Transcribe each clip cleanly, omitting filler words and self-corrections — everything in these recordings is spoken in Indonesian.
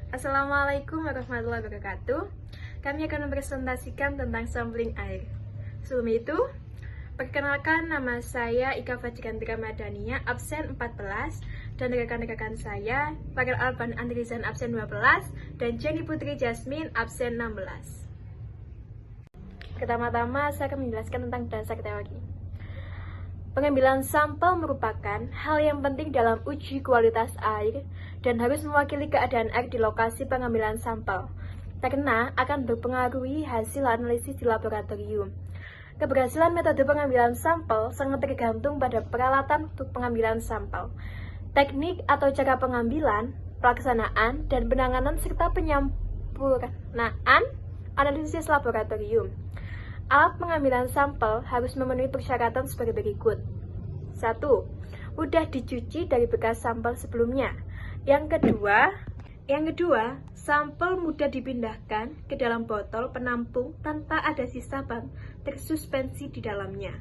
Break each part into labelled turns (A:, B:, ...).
A: Assalamualaikum warahmatullahi wabarakatuh. Kami akan mempresentasikan tentang sampling air. Sebelum itu, perkenalkan nama saya Ika Fajrandra Madania, absen 14, dan rekan-rekan saya, Farel Alban Andrizan, absen 12, dan Jenny Putri Jasmine, absen 16. Pertama-tama, saya akan menjelaskan tentang dasar teori. Pengambilan sampel merupakan hal yang penting dalam uji kualitas air dan harus mewakili keadaan air di lokasi pengambilan sampel, karena akan berpengaruhi hasil analisis di laboratorium. Keberhasilan metode pengambilan sampel sangat tergantung pada peralatan untuk pengambilan sampel, teknik atau cara pengambilan, pelaksanaan, dan penanganan serta penyampurnaan analisis laboratorium. Alat pengambilan sampel harus memenuhi persyaratan sebagai berikut. 1. Mudah dicuci dari bekas sampel sebelumnya. Yang kedua, sampel mudah dipindahkan ke dalam botol penampung tanpa ada sisa bahan tersuspensi di dalamnya.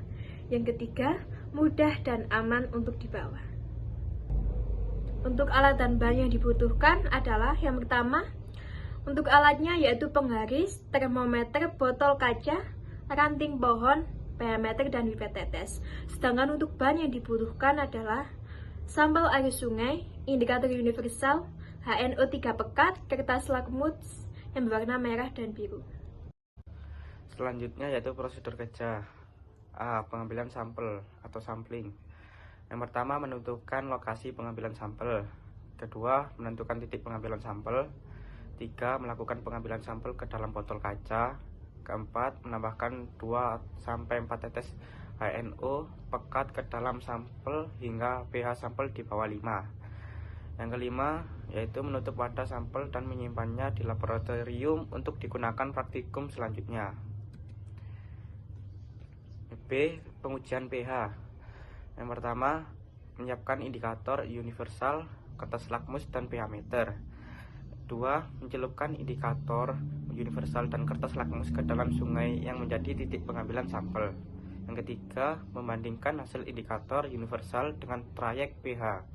A: Yang ketiga, mudah dan aman untuk dibawa. Untuk alat dan bahan yang dibutuhkan adalah yang pertama, untuk alatnya yaitu penggaris, termometer, botol kaca, ranting pohon, pH meter, dan pipet tetes. Sedangkan untuk bahan yang dibutuhkan adalah sampel air sungai, indikator universal, HNO3 pekat, kertas lakmus yang berwarna merah dan biru.
B: Selanjutnya yaitu prosedur kerja. A. Pengambilan sampel atau sampling. Yang pertama, menentukan lokasi pengambilan sampel. Kedua, menentukan titik pengambilan sampel. Tiga, melakukan pengambilan sampel ke dalam botol kaca. Keempat, menambahkan 2-4 tetes HNO pekat ke dalam sampel hingga pH sampel di bawah 5. Yang kelima, yaitu menutup wadah sampel dan menyimpannya di laboratorium untuk digunakan praktikum selanjutnya. B. Pengujian pH. Yang pertama, menyiapkan indikator universal, kertas lakmus, dan pH meter. 2. Mencelupkan indikator universal dan kertas lakmus ke dalam sungai yang menjadi titik pengambilan sampel. Yang ketiga, membandingkan hasil indikator universal dengan trayek pH.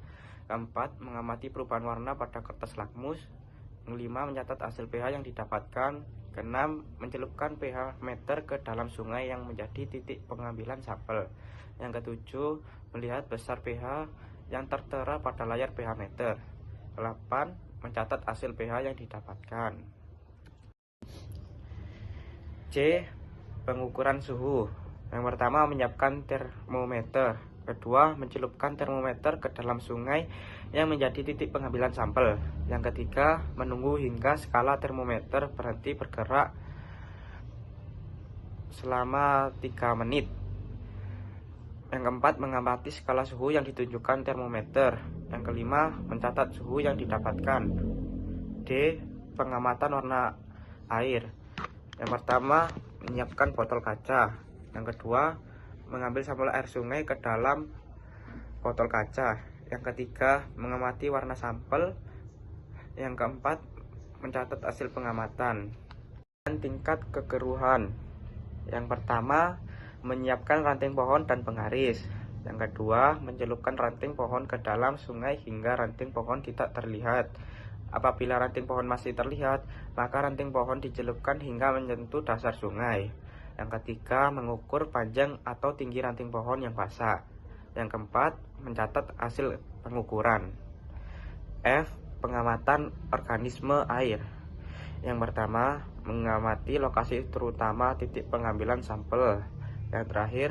B: Keempat, mengamati perubahan warna pada kertas lakmus. Yang kelima, mencatat hasil pH yang didapatkan. Keenam, mencelupkan pH meter ke dalam sungai yang menjadi titik pengambilan sampel. Yang ketujuh, melihat besar pH yang tertera pada layar pH meter. 8. Mencatat hasil pH yang didapatkan. C. Pengukuran suhu. Yang pertama, menyiapkan termometer. Kedua, mencelupkan termometer ke dalam sungai yang menjadi titik pengambilan sampel. Yang ketiga, menunggu hingga skala termometer berhenti bergerak selama 3 menit. Yang keempat, mengamati skala suhu yang ditunjukkan termometer. Yang kelima, mencatat suhu yang didapatkan. D. Pengamatan warna air. Yang pertama, menyiapkan botol kaca. Yang kedua, mengambil sampel air sungai ke dalam botol kaca. Yang ketiga, mengamati warna sampel. Yang keempat, mencatat hasil pengamatan. Dan tingkat kekeruhan. Yang pertama, menyiapkan ranting pohon dan penggaris. Yang kedua, mencelupkan ranting pohon ke dalam sungai hingga ranting pohon tidak terlihat. Apabila ranting pohon masih terlihat, maka ranting pohon dicelupkan hingga menyentuh dasar sungai. Yang ketiga, mengukur panjang atau tinggi ranting pohon yang basah. Yang keempat, mencatat hasil pengukuran. F. Pengamatan organisme air. Yang pertama, mengamati lokasi terutama titik pengambilan sampel. Yang terakhir,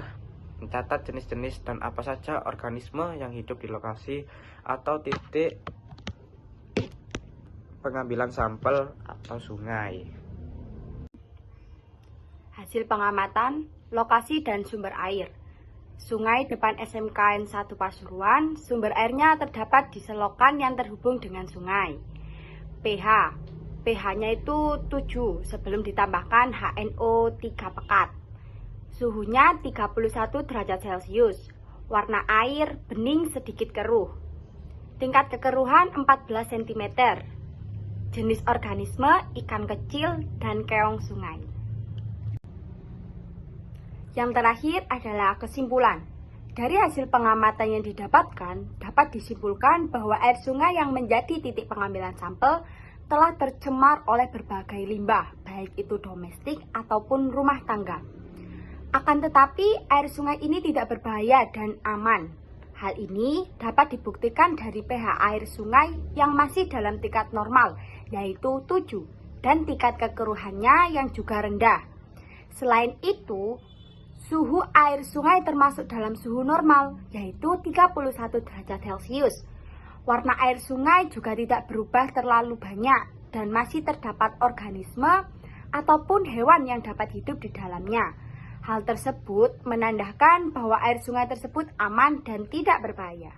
B: mencatat jenis-jenis dan apa saja organisme yang hidup di lokasi atau titik pengambilan sampel atau sungai.
C: Hasil pengamatan, lokasi dan sumber air. Sungai depan SMKN 1 Pasuruan, sumber airnya terdapat di selokan yang terhubung dengan sungai. pH, pH-nya itu 7 sebelum ditambahkan HNO3 pekat. Suhunya 31 derajat Celcius. Warna air bening sedikit keruh. Tingkat kekeruhan 14 cm. Jenis organisme ikan kecil dan keong sungai. Yang terakhir adalah kesimpulan. Dari hasil pengamatan yang didapatkan, dapat disimpulkan bahwa air sungai yang menjadi titik pengambilan sampel telah tercemar oleh berbagai limbah, baik itu domestik ataupun rumah tangga. Akan tetapi, air sungai ini tidak berbahaya dan aman. Hal ini dapat dibuktikan dari pH air sungai yang masih dalam tingkat normal, yaitu 7, dan tingkat kekeruhannya yang juga rendah. Selain itu, suhu air sungai termasuk dalam suhu normal, yaitu 31 derajat Celcius. Warna air sungai juga tidak berubah terlalu banyak dan masih terdapat organisme ataupun hewan yang dapat hidup di dalamnya. Hal tersebut menandakan bahwa air sungai tersebut aman dan tidak berbahaya.